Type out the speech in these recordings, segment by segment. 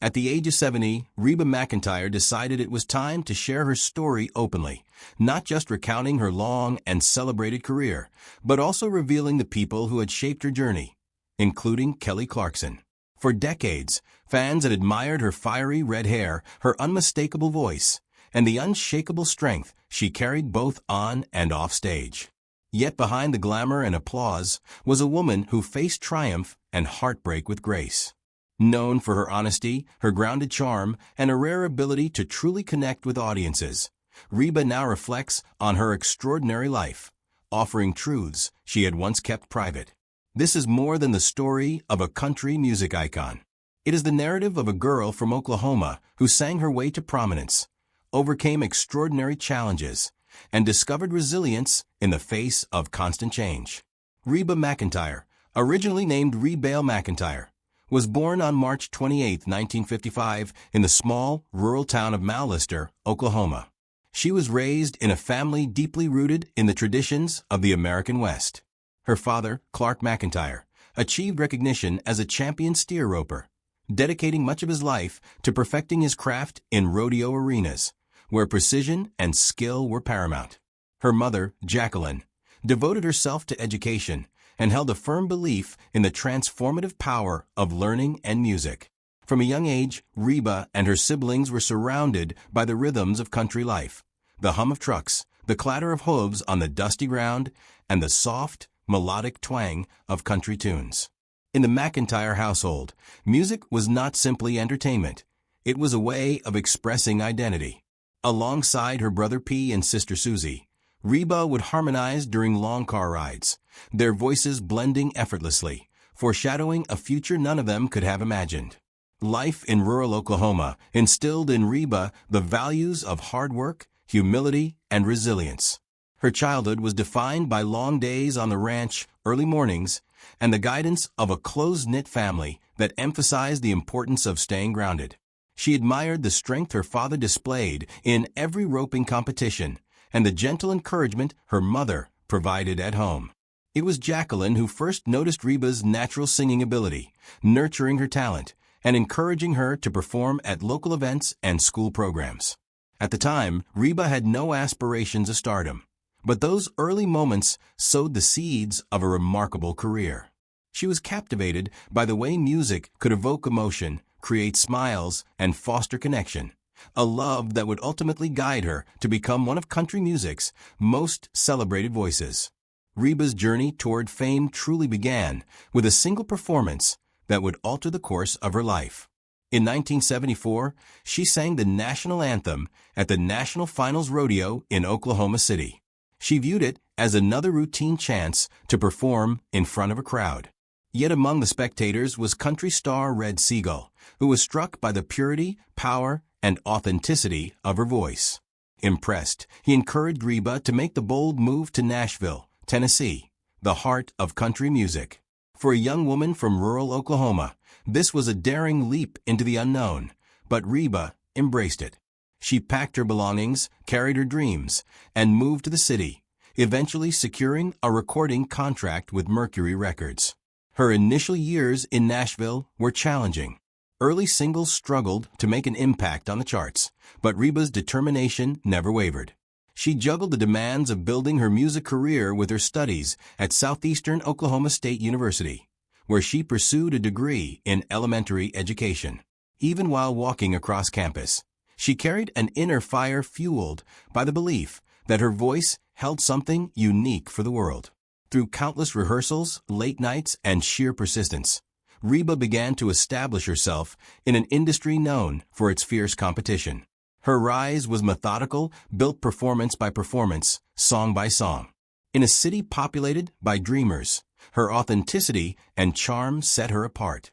At the age of 70, Reba McEntire decided it was time to share her story openly, not just recounting her long and celebrated career, but also revealing the people who had shaped her journey, including Kelly Clarkson. For decades, fans had admired her fiery red hair, her unmistakable voice, and the unshakable strength she carried both on and off stage. Yet behind the glamour and applause was a woman who faced triumph and heartbreak with grace. Known for her honesty, her grounded charm, and a rare ability to truly connect with audiences, Reba now reflects on her extraordinary life, offering truths she had once kept private. This is more than the story of a country music icon. It is the narrative of a girl from Oklahoma who sang her way to prominence, overcame extraordinary challenges, and discovered resilience in the face of constant change. Reba McEntire, originally named Reba McEntire, was born on March 28, 1955, in the small, rural town of Mallister, Oklahoma. She was raised in a family deeply rooted in the traditions of the American West. Her father, Clark McEntire, achieved recognition as a champion steer roper, dedicating much of his life to perfecting his craft in rodeo arenas, where precision and skill were paramount. Her mother, Jacqueline, devoted herself to education and held a firm belief in the transformative power of learning and music. From a young age, Reba and her siblings were surrounded by the rhythms of country life, the hum of trucks, the clatter of hooves on the dusty ground, and the soft, melodic twang of country tunes. In the McEntire household, music was not simply entertainment. It was a way of expressing identity. Alongside her brother P and sister Susie, Reba would harmonize during long car rides, their voices blending effortlessly, foreshadowing a future none of them could have imagined. Life in rural Oklahoma instilled in Reba the values of hard work, humility, and resilience. Her childhood was defined by long days on the ranch, early mornings, and the guidance of a close-knit family that emphasized the importance of staying grounded. She admired the strength her father displayed in every roping competition and the gentle encouragement her mother provided at home. It was Jacqueline who first noticed Reba's natural singing ability, nurturing her talent and encouraging her to perform at local events and school programs. At the time, Reba had no aspirations of stardom, but those early moments sowed the seeds of a remarkable career. She was captivated by the way music could evoke emotion, create smiles, and foster connection, a love that would ultimately guide her to become one of country music's most celebrated voices. Reba's journey toward fame truly began with a single performance that would alter the course of her life. In 1974, she sang the national anthem at the National Finals Rodeo in Oklahoma City. She viewed it as another routine chance to perform in front of a crowd. Yet among the spectators was country star Red Seagull, who was struck by the purity, power, and authenticity of her voice. Impressed, he encouraged Reba to make the bold move to Nashville, Tennessee, the heart of country music. For a young woman from rural Oklahoma, this was a daring leap into the unknown, but Reba embraced it. She packed her belongings, carried her dreams, and moved to the city, eventually securing a recording contract with Mercury Records. Her initial years in Nashville were challenging. Early singles struggled to make an impact on the charts, but Reba's determination never wavered. She juggled the demands of building her music career with her studies at Southeastern Oklahoma State University, where she pursued a degree in elementary education. Even while walking across campus, she carried an inner fire fueled by the belief that her voice held something unique for the world. Through countless rehearsals, late nights, and sheer persistence, Reba began to establish herself in an industry known for its fierce competition. Her rise was methodical, built performance by performance, song by song. In a city populated by dreamers, her authenticity and charm set her apart.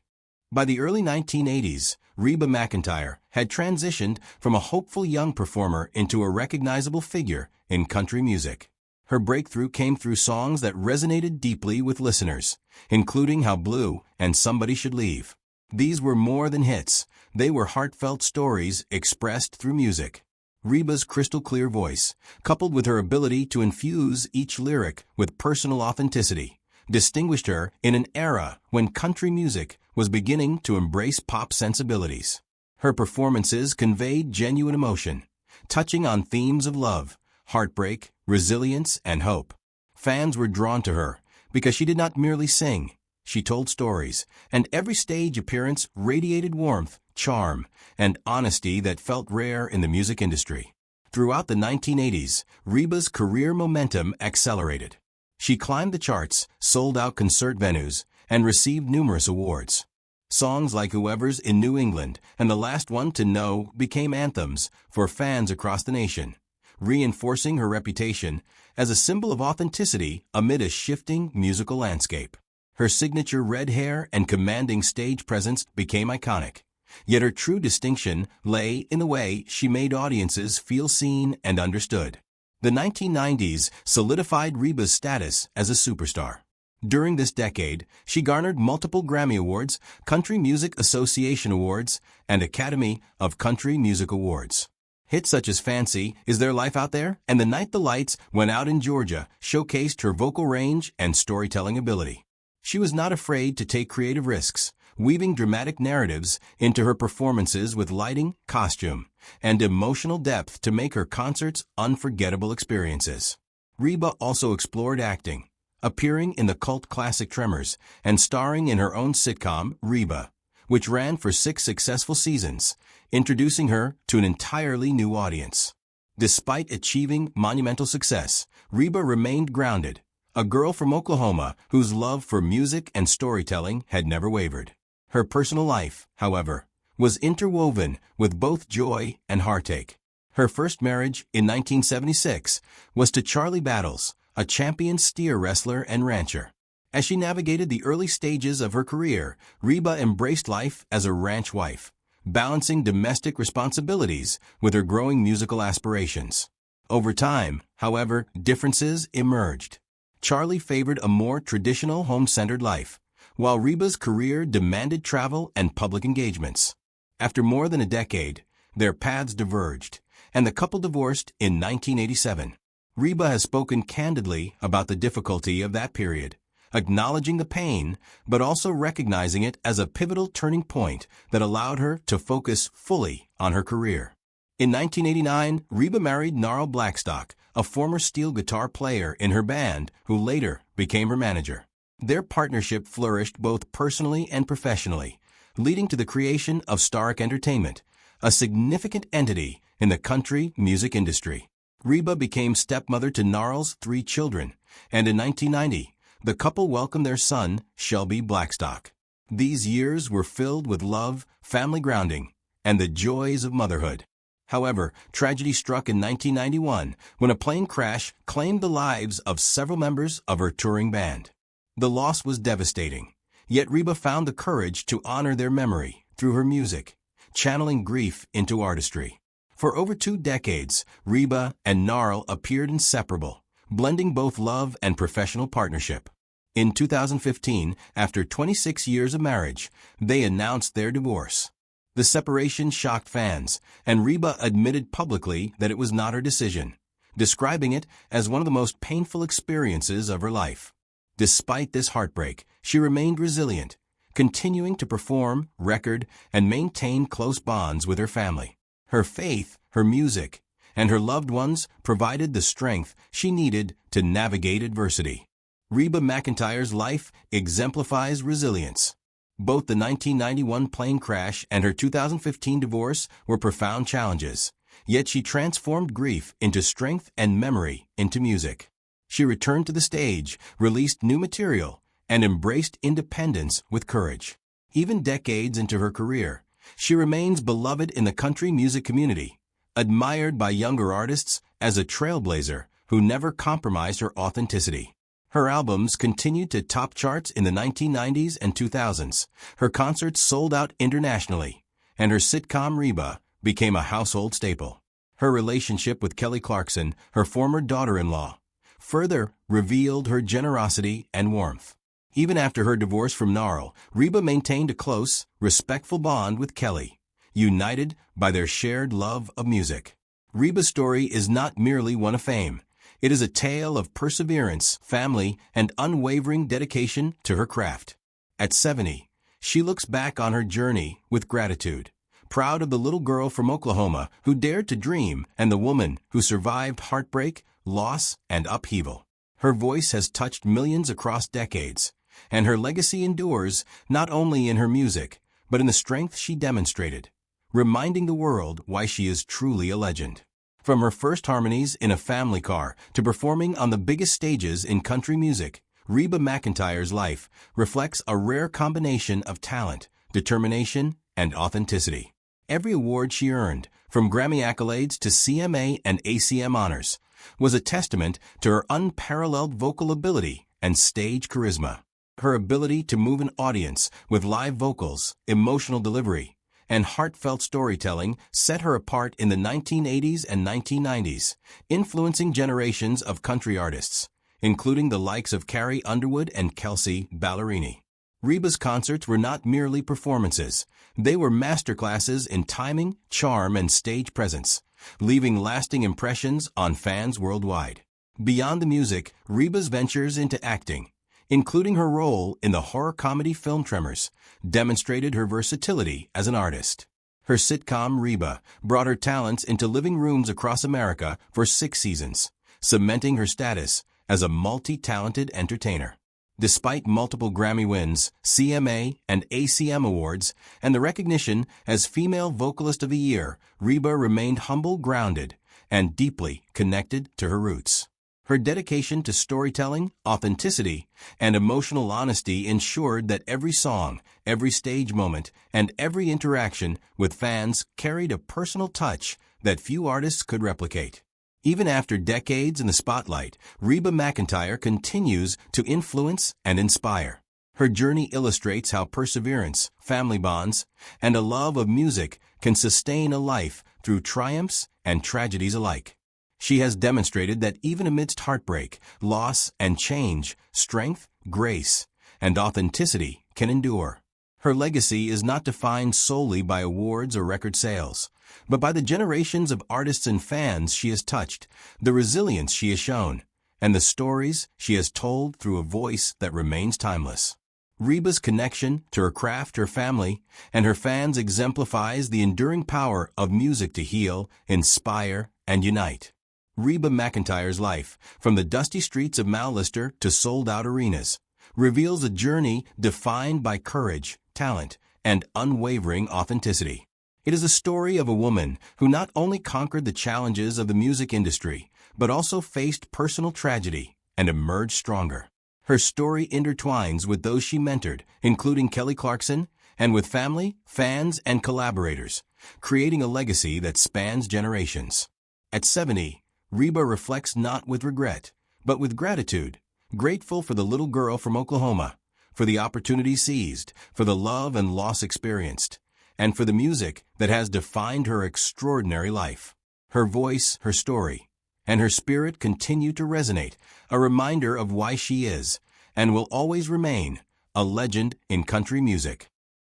By the early 1980s, Reba McEntire had transitioned from a hopeful young performer into a recognizable figure in country music. Her breakthrough came through songs that resonated deeply with listeners, including How Blue and Somebody Should Leave. These were more than hits. They were heartfelt stories expressed through music. Reba's crystal-clear voice, coupled with her ability to infuse each lyric with personal authenticity, distinguished her in an era when country music was beginning to embrace pop sensibilities. Her performances conveyed genuine emotion, touching on themes of love, heartbreak, resilience, and hope. Fans were drawn to her because she did not merely sing. She told stories, and every stage appearance radiated warmth, charm, and honesty that felt rare in the music industry. Throughout the 1980s, Reba's career momentum accelerated. She climbed the charts, sold out concert venues, and received numerous awards. Songs like Whoever's in New England and The Last One to Know became anthems for fans across the nation, reinforcing her reputation as a symbol of authenticity amid a shifting musical landscape. Her signature red hair and commanding stage presence became iconic, yet her true distinction lay in the way she made audiences feel seen and understood. The 1990s solidified Reba's status as a superstar. During this decade, she garnered multiple Grammy Awards, Country Music Association Awards, and Academy of Country Music Awards. Hits such as Fancy, Is There Life Out There, and The Night the Lights Went Out in Georgia showcased her vocal range and storytelling ability. She was not afraid to take creative risks, weaving dramatic narratives into her performances with lighting, costume, and emotional depth to make her concerts unforgettable experiences. Reba also explored acting, appearing in the cult classic Tremors and starring in her own sitcom, Reba, which ran for 6 successful seasons, introducing her to an entirely new audience. Despite achieving monumental success, Reba remained grounded, a girl from Oklahoma whose love for music and storytelling had never wavered. Her personal life, however, was interwoven with both joy and heartache. Her first marriage, in 1976, was to Charlie Battles, a champion steer wrestler and rancher. As she navigated the early stages of her career, Reba embraced life as a ranch wife, balancing domestic responsibilities with her growing musical aspirations. Over time, however, differences emerged. Charlie favored a more traditional home-centered life, while Reba's career demanded travel and public engagements. After more than a decade, their paths diverged, and the couple divorced in 1987. Reba has spoken candidly about the difficulty of that period, acknowledging the pain, but also recognizing it as a pivotal turning point that allowed her to focus fully on her career. In 1989, Reba married Gnarl Blackstock, a former steel guitar player in her band who later became her manager. Their partnership flourished both personally and professionally, leading to the creation of Stark Entertainment, a significant entity in the country music industry. Reba became stepmother to Gnarl's 3 children, and in 1990, the couple welcomed their son, Shelby Blackstock. These years were filled with love, family grounding, and the joys of motherhood. However, tragedy struck in 1991 when a plane crash claimed the lives of several members of her touring band. The loss was devastating, yet Reba found the courage to honor their memory through her music, channeling grief into artistry. For over 2 decades, Reba and Gnarl appeared inseparable, blending both love and professional partnership. In 2015, after 26 years of marriage, they announced their divorce. The separation shocked fans, and Reba admitted publicly that it was not her decision, describing it as one of the most painful experiences of her life. Despite this heartbreak, she remained resilient, continuing to perform, record, and maintain close bonds with her family. Her faith, her music, and her loved ones provided the strength she needed to navigate adversity. Reba McEntire's life exemplifies resilience. Both the 1991 plane crash and her 2015 divorce were profound challenges, yet she transformed grief into strength and memory into music. She returned to the stage, released new material, and embraced independence with courage. Even decades into her career, she remains beloved in the country music community, admired by younger artists as a trailblazer who never compromised her authenticity. Her albums continued to top charts in the 1990s and 2000s. Her concerts sold out internationally, and her sitcom Reba became a household staple. Her relationship with Kelly Clarkson, her former daughter-in-law, further revealed her generosity and warmth. Even after her divorce from Gnarl, Reba maintained a close, respectful bond with Kelly, united by their shared love of music. Reba's story is not merely one of fame. It is a tale of perseverance, family, and unwavering dedication to her craft. At 70, she looks back on her journey with gratitude, proud of the little girl from Oklahoma who dared to dream and the woman who survived heartbreak, loss, and upheaval. Her voice has touched millions across decades, and her legacy endures not only in her music, but in the strength she demonstrated, reminding the world why she is truly a legend. From her first harmonies in a family car to performing on the biggest stages in country music, Reba McEntire's life reflects a rare combination of talent, determination, and authenticity. Every award she earned, from Grammy accolades to CMA and ACM honors, was a testament to her unparalleled vocal ability and stage charisma. Her ability to move an audience with live vocals, emotional delivery, and heartfelt storytelling set her apart in the 1980s and 1990s, influencing generations of country artists, including the likes of Carrie Underwood and Kelsey Ballerini. Reba's concerts were not merely performances. They were masterclasses in timing, charm, and stage presence, leaving lasting impressions on fans worldwide. Beyond the music, Reba's ventures into acting, including her role in the horror comedy film Tremors, demonstrated her versatility as an artist. Her sitcom Reba brought her talents into living rooms across America for 6 seasons, cementing her status as a multi-talented entertainer. Despite multiple Grammy wins, CMA and ACM awards, and the recognition as Female Vocalist of the Year, Reba remained humble, grounded, and deeply connected to her roots. Her dedication to storytelling, authenticity, and emotional honesty ensured that every song, every stage moment, and every interaction with fans carried a personal touch that few artists could replicate. Even after decades in the spotlight, Reba McEntire continues to influence and inspire. Her journey illustrates how perseverance, family bonds, and a love of music can sustain a life through triumphs and tragedies alike. She has demonstrated that even amidst heartbreak, loss, and change, strength, grace, and authenticity can endure. Her legacy is not defined solely by awards or record sales, but by the generations of artists and fans she has touched, the resilience she has shown, and the stories she has told through a voice that remains timeless. Reba's connection to her craft, her family, and her fans exemplifies the enduring power of music to heal, inspire, and unite. Reba McEntire's life, from the dusty streets of Mal Lister to sold-out arenas, reveals a journey defined by courage, talent, and unwavering authenticity. It is a story of a woman who not only conquered the challenges of the music industry, but also faced personal tragedy and emerged stronger. Her story intertwines with those she mentored, including Kelly Clarkson, and with family, fans, and collaborators, creating a legacy that spans generations. At 70, Reba reflects not with regret, but with gratitude, grateful for the little girl from Oklahoma, for the opportunities seized, for the love and loss experienced, and for the music that has defined her extraordinary life. Her voice, her story, and her spirit continue to resonate, a reminder of why she is, and will always remain, a legend in country music.